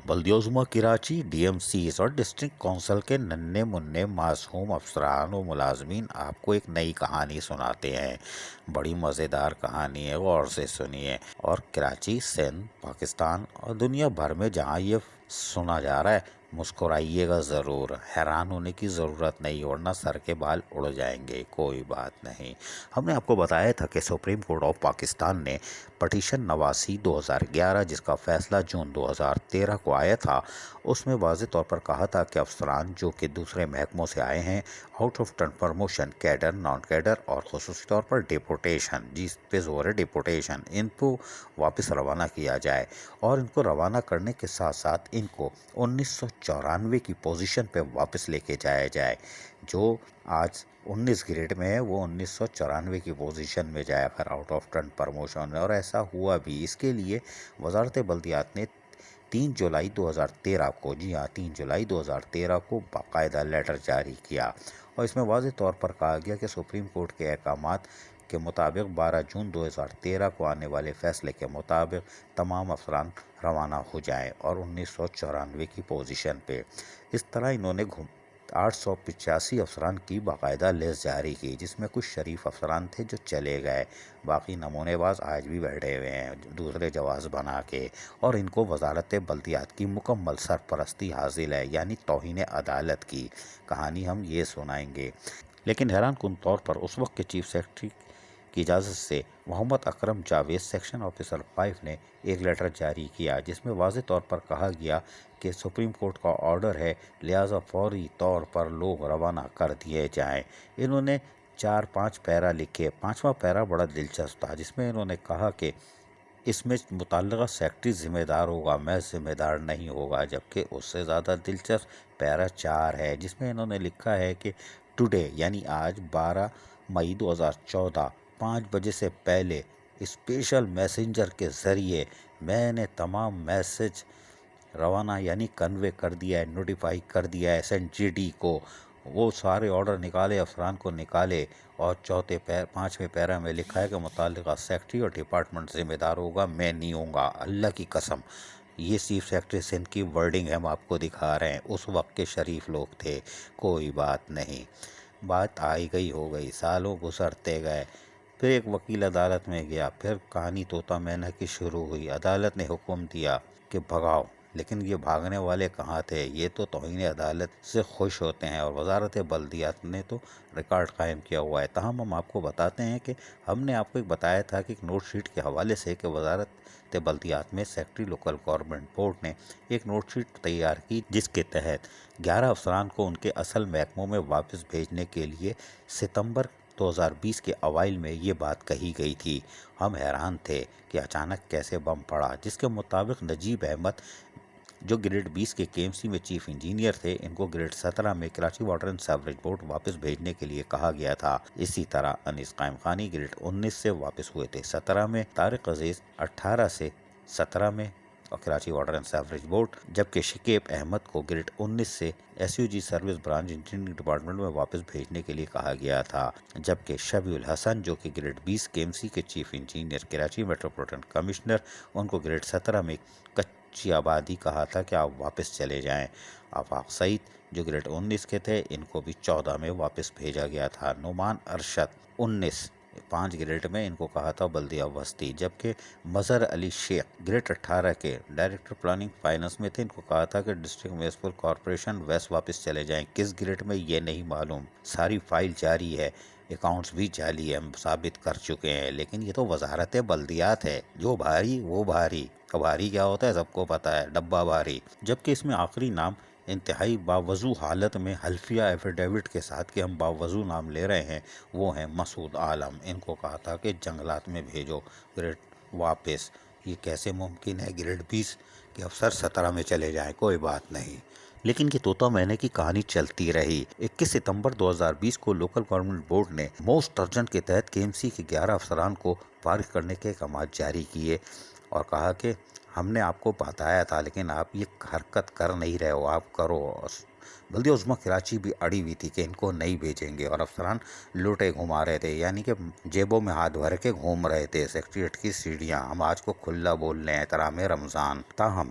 بلدیات عظمیٰ Karachi D M Cs اور district council کے ننھے منھے معصوم افسران و ملازمین آپ کو ایک نئی کہانی سناتے ہیں۔ بڑی مزیدار کہانی ہے، غور سے سنیے۔ اور کراچی، سندھ، پاکستان اور دنیا بھر میں جہاں یہ سنا جا رہا ہے، مسکرائیے گا ضرور، حیران ہونے کی ضرورت نہیں، ورنہ سر کے بال اڑ جائیں گے، کوئی بات نہیں۔ ہم نے آپ کو بتایا تھا کہ سپریم کورٹ آف پاکستان نے پٹیشن 89/2011 جس کا فیصلہ جون 2013 کو آیا تھا، اس میں واضح طور پر کہا تھا کہ افسران جو کہ دوسرے محکموں سے آئے ہیں، out of turn promotion, cadre, naan cadre اور خصوصی طور پر ڈیپوٹیشن، جس پہ زور ہے ڈیپوٹیشن، ان کو واپس روانہ کیا جائے، اور ان کو روانہ کرنے کے ساتھ ساتھ ان کو 1994 کی پوزیشن پہ واپس لے کے جایا جائے۔ جو آج 19 گریڈ میں ہے وہ 1994 کی پوزیشن میں جائے کر آؤٹ آف ٹرن پروموشن ہے، اور ایسا ہوا بھی۔ اس کے لیے وزارت بلدیات نے 3 جولائی 2013 کو، جی ہاں 3 جولائی 2013 کو باقاعدہ لیٹر جاری کیا، اور اس میں واضح طور پر کہا گیا کہ سپریم کورٹ کے احکامات کے مطابق 12 جون 2013 کو آنے والے فیصلے کے مطابق تمام افسران روانہ ہو جائیں اور 1994 کی پوزیشن پہ۔ اس طرح انہوں نے 885 افسران کی باقاعدہ لسٹ جاری کی، جس میں کچھ شریف افسران تھے جو چلے گئے، باقی نمونے باز آج بھی بیٹھے ہوئے ہیں دوسرے جواز بنا کے، اور ان کو وزارت بلدیات کی مکمل سرپرستی حاصل ہے، یعنی توہین عدالت کی کہانی ہم یہ سنائیں گے۔ لیکن حیران کن طور پر اس وقت کے چیف سیکرٹری کی اجازت سے محمد اکرم جاوید سیکشن آفیسر 5 نے ایک لیٹر جاری کیا، جس میں واضح طور پر کہا گیا کہ سپریم کورٹ کا آرڈر ہے، لہٰذا فوری طور پر لوگ روانہ کر دیے جائیں۔ انہوں نے 4-5 پیرا لکھے، 5واں پیرا بڑا دلچسپ تھا، جس میں انہوں نے کہا کہ اس میں متعلقہ سیکرٹری ذمہ دار ہوگا، میں ذمہ دار نہیں ہوگا، جبکہ اس سے زیادہ دلچسپ پیرا 4 ہے، جس میں انہوں نے لکھا ہے کہ ٹوڈے یعنی آج 12 مئی 2014 5 بجے سے پہلے اسپیشل میسنجر کے ذریعے میں نے تمام میسج روانہ یعنی کنوے کر دیا ہے، نوٹیفائی کر دیا ہے SNGD کو۔ وہ سارے آرڈر نکالے، افسران کو نکالے، اور 5ویں پیرا میں لکھا ہے کہ متعلقہ سیکرٹری اور ڈپارٹمنٹ ذمہ دار ہوگا، میں نہیں ہوں گا، اللہ کی قسم۔ یہ چیف سیکرٹری سندھ کی ورڈنگ ہے، ہم آپ کو دکھا رہے ہیں، اس وقت کے شریف لوگ تھے، کوئی بات نہیں۔ بات آئی گئی ہو گئی، سالوں گزرتے گئے، پھر ایک وکیل عدالت میں گیا، پھر کہانی طوطا مینا کی شروع ہوئی۔ عدالت نے حکم دیا کہ بھگاؤ، لیکن یہ بھاگنے والے کہاں تھے؟ یہ تو توہین عدالت سے خوش ہوتے ہیں، اور وزارت بلدیات نے تو ریکارڈ قائم کیا ہوا ہے۔ تاہم ہم آپ کو بتاتے ہیں کہ ہم نے آپ کو ایک بتایا تھا کہ ایک نوٹ شیٹ کے حوالے سے کہ وزارت بلدیات میں سیکرٹری لوکل گورنمنٹ بورڈ نے ایک نوٹ شیٹ تیار کی، جس کے تحت 11 افسران کو ان کے اصل محکموں میں واپس بھیجنے کے لیے ستمبر 2020 کے اوائل میں یہ بات کہی گئی تھی۔ ہم حیران تھے کہ اچانک کیسے بم پڑا، جس کے مطابق نجیب احمد جو گریڈ 20 کے KMC میں چیف انجینئر تھے، ان کو گریڈ 17 میں Karachi water and sewerage board واپس بھیجنے کے لیے کہا گیا تھا۔ اسی طرح انیس قائم خانی گریڈ 19 سے واپس ہوئے تھے 17 میں، طارق عزیز 18 سے 17 میں اور Karachi water and sewerage board, جبکہ شکیب احمد کو گریڈ 19 سے SUG service branch engineering department میں واپس بھیجنے کے لیے کہا گیا تھا، جبکہ شبیع الحسن جو کہ گریڈ 20 KMC کے chief engineer Karachi metropolitan commissioner, ان کو گریڈ 17 میں کچی آبادی کہا تھا کہ آپ واپس چلے جائیں۔ آفاق سعید جو گریڈ 19 کے تھے، ان کو بھی 14 میں واپس بھیجا گیا تھا۔ نعمان ارشد 19 5 گریڈ میں، ان کو کہا تھا بلدیہ وسطی، جبکہ مظہر علی شیخ گریڈ 18 کے ڈائریکٹر پلاننگ فائنانس میں تھے، ان کو کہا تھا کہ ڈسٹرکٹ میونسپل کارپوریشن ویسٹ واپس چلے جائیں۔ کس گریڈ میں یہ نہیں معلوم، ساری فائل جاری ہے، اکاؤنٹس بھی جعلی ہے، ہم ثابت کر چکے ہیں، لیکن یہ تو وزارت بلدیات ہے، جو بھاری وہ بھاری، بھاری کیا ہوتا ہے سب کو پتہ ہے، ڈبہ بھاری۔ جبکہ اس میں آخری نام انتہائی باوضو حالت میں حلفیہ ایفیڈیوٹ کے ساتھ کہ ہم باوضو نام لے رہے ہیں، وہ ہیں مسعود عالم، ان کو کہا تھا کہ جنگلات میں بھیجو گریڈ واپس۔ یہ کیسے ممکن ہے گریڈ 20 کے افسر 17 میں چلے جائیں؟ کوئی بات نہیں، لیکن یہ طوطا مینے کی کہانی چلتی رہی۔ 21 ستمبر 2020 کو لوکل گورنمنٹ بورڈ نے موسٹ ارجنٹ کے تحت KMC کے 11 افسران کو فارغ کرنے کے احکامات جاری کیے، اور کہا کہ ہم نے آپ کو بتایا تھا لیکن آپ یہ حرکت کر نہیں رہے ہو، آپ کرو۔ بلدیات عظمیٰ کراچی بھی اڑی ہوئی تھی کہ ان کو نہیں بھیجیں گے، اور افسران لوٹے گھما رہے تھے، یعنی کہ جیبوں میں ہاتھ بھر کے گھوم رہے تھے۔ سیکریٹریٹ کی سیڑھیاں، ہم آج کو کھلا بول رہے ہیں، احترام رمضان۔ تاہم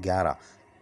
11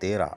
13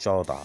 14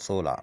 16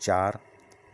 4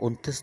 29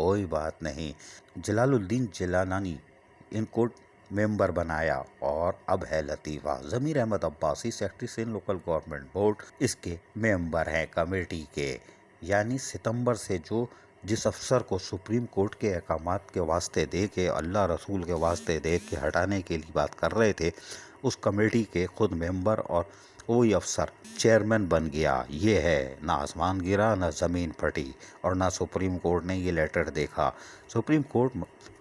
کوئی بات نہیں، جلال الدین جیلانی ان کو ممبر بنایا، اور اب ہے لطیفہ، Zameer Ahmed Abbasi secretary Sindh local government board اس کے ممبر ہیں کمیٹی کے۔ یعنی ستمبر سے جس افسر کو سپریم کورٹ کے احکامات کے واسطے دے کے، اللہ رسول کے واسطے دے کے ہٹانے کے لیے بات کر رہے تھے، اس کمیٹی کے خود ممبر اور وہی افسر چیئرمین بن گیا۔ یہ ہے، نہ آسمان گرا نہ زمین پھٹی، اور نہ سپریم کورٹ نے یہ لیٹر دیکھا۔ سپریم کورٹ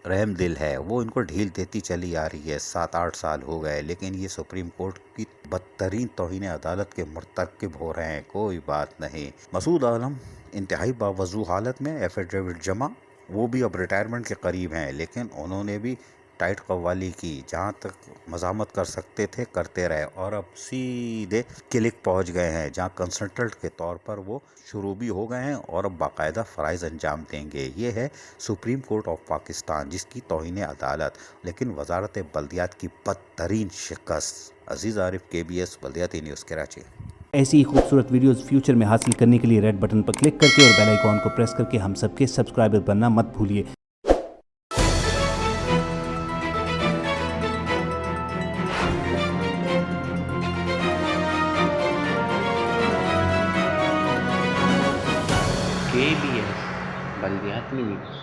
رحم دل ہے، وہ ان کو ڈھیل دیتی چلی آ رہی ہے، 7-8 سال ہو گئے، لیکن یہ سپریم کورٹ کی بدترین توہین عدالت کے مرتکب ہو رہے ہیں۔ کوئی بات نہیں۔ مسعود عالم انتہائی باوضو حالت میں ایفیڈیوٹ جمع، وہ بھی اب ریٹائرمنٹ کے قریب ہیں، لیکن انہوں نے بھی ٹائٹ قوالی کی، جہاں تک مزاحمت کر سکتے تھے کرتے رہے، اور اب سیدھے کلک پہنچ گئے ہیں، جہاں کنسلٹنٹ کے طور پر وہ شروع بھی ہو گئے ہیں، اور اب باقاعدہ فرائض انجام دیں گے۔ یہ ہے سپریم کورٹ آف پاکستان، جس کی توہین عدالت، لیکن وزارت بلدیات کی بدترین شکست۔ عزیز عارف، KBS بلدیاتی نیوز، کراچی۔ ایسی ہی خوبصورت ویڈیوز فیوچر میں حاصل کرنے کے لیے ریڈ بٹن پر کلک کر کے اور بیل آئیکن کو پریس کر کے ہم سب کے سبسکرائبر بننا مت بھولیے۔ KBS بلدیات news.